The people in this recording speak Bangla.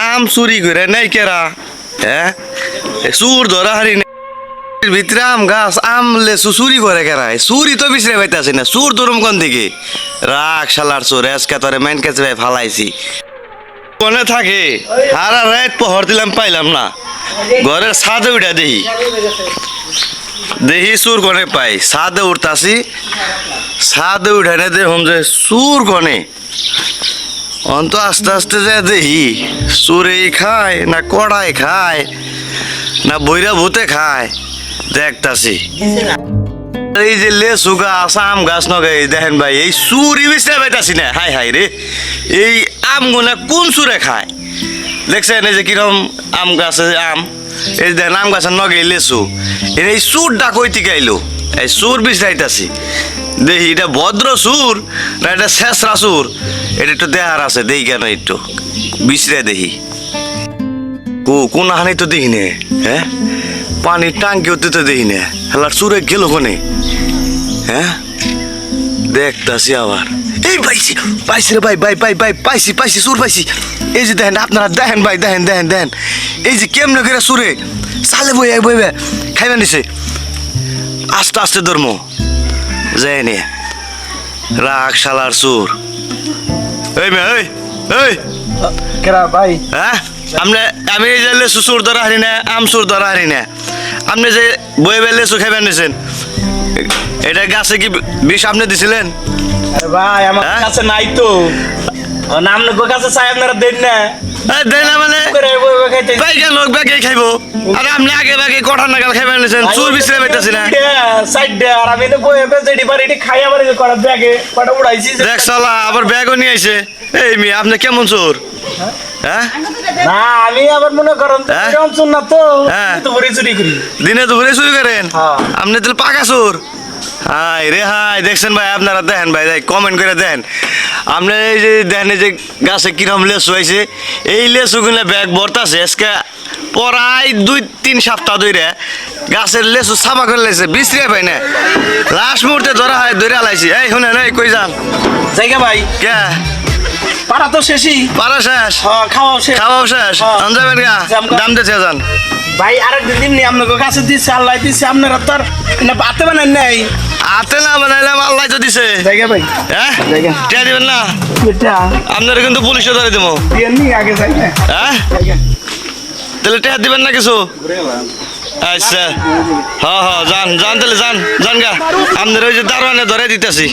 আম চুরি করে নাই কেরা হ্যাঁ চুর ধরা হারি ভিতরে আম গাছ আম লেসু চুরি করে কেরায় চুরি তো বিছরে পাইতেছি না চুর ধরুম কোন দিকে রাখ শালার চোর আজকে তোরে মাইন কাছে ভাই ফালাইছি কোনে থাকে হারা রাত পহর দিলাম পাইলাম না ঘরের ছাদে উঠা দেখি দেখি চুর কোনে পাই ছাদে উঠতাছি ছাদে উঠে না দেখুন যে চুর কোনে অন্ত আস্তে আস্তে যায় দেখি চুরেই খায় না কড়াই খায় না বইরা ভূতে খায় দেখতাছি এই যে লেসু গাছ আম গাছ নগাই দেখেন ভাই এই চুরি বিছরা পাইতাছি না হাই হাই রে এই আম গুনা কোন চুরে খায় দেখছেন এই যে কিরম আম গাছে আম এই দেখেন আম গাছের নগে লেসু এই চুরটা কই থেকে আইলো এই চুর বিছরাইতাছি দেখি এটা ভদ্র চুর না এটা শেষরা চুর এটা একটু দেহার আছে দেখি কেন একটু বিছরে দেখি কোন হানি তো দেখি নে হ্যাঁ পানির টাঙ্কি হতে তো দেখি না হেলার চুরে গেল কোনে হ্যাঁ দেখতাছি আবার এই পাইছি পাইছি রে ভাই ভাই ভাই ভাই পাইছি পাইছি চুর পাইছি এই যে দেখেন আপনারা দেখেন ভাই দেখেন দেখেন দেখেন এই যে কেমনে করে চুরে চালে বই বই খাইবেন নিছে আস্তে আস্তে ধর্ম যায় নে রাখ শালার চুর এই মে এই এই কেরা ভাই হ্যাঁ আমি এই যে লেসু চুর ধরা হারি না আম চুর ধরা হারি না আপনি যে বই বেলে লেসু খাইবেন নিছেন এটা গাছে কি বিষ আপনি দিছিলেন আরে ভাই আমার কাছে নাই তো নাম লোক কাছে চাই আপনারা দেন না দেয় না মানে করে বই খাইতে বাইকে লোক ব্যাগে খাইবো আর আপনি আগে ব্যাগে কঠা নাগাল খাইবেন নিছেন চুর বিছরে পাইতাছি না সাইড দে আর আমি তো বই এবে যেডি পারি এটি খাই আবার কড়া ব্যাগে কড়া উড়াইছি দেখ শালা আবার ব্যাগও নিয়ে আইছে এই মি আপনি কেমন চোর হ্যাঁ না আমি আবার মনে করেন কেমন চুন না তো হ্যাঁ। তো ভরে চুরি করি দিনে দুপুরে চুরি করেন হ্যাঁ। আপনি তাহলে পাকা চোর হাই রে হাই দেখছেন ভাই আপনারা দেখেন ভাই কমেন্ট করে দেখেন আপনি এই যে দেখেন এই যে গাছে কিরম লেসু হয়েছে এই লেসুগুলো ব্যাগ ভরতাছে আজকে প্রায় 2-3 সপ্তাহ ধরে গাছের লেসু সাফা করে লাইছে বিশ্রিয়া পাই না লাস্ট মুহূর্তে ধরা হয় ধরে লাইছি এই শুনেন এই কই যান জায়গা ভাই কে পাড়া তো শেষই পারা শেষ খাওয়া শেষ খাওয়াও শেষ আন যাবেন গা দাম দিতে যান ভাই আরেকদিন দিন নেই আপনাকে কাছে দিচ্ছে আল্লাহ দিচ্ছে আপনারা তো আর পাতে বানান নাই হাতে না বানাইলাম আল্লাহ তো দিছে জায়গা ভাই হ্যাঁ জায়গা টিয়া দিবেন না এটা আপনারা কিন্তু পুলিশে ধরে দেবো দিয়ে নি আগে জায়গা হ্যাঁ জায়গা তাহলে টিয়া দিবেন না কিছু আচ্ছা হ্যাঁ হ্যাঁ যান যান তাহলে যান যান গা আপনার ওই যে দারোয়ানে ধরে দিতেছি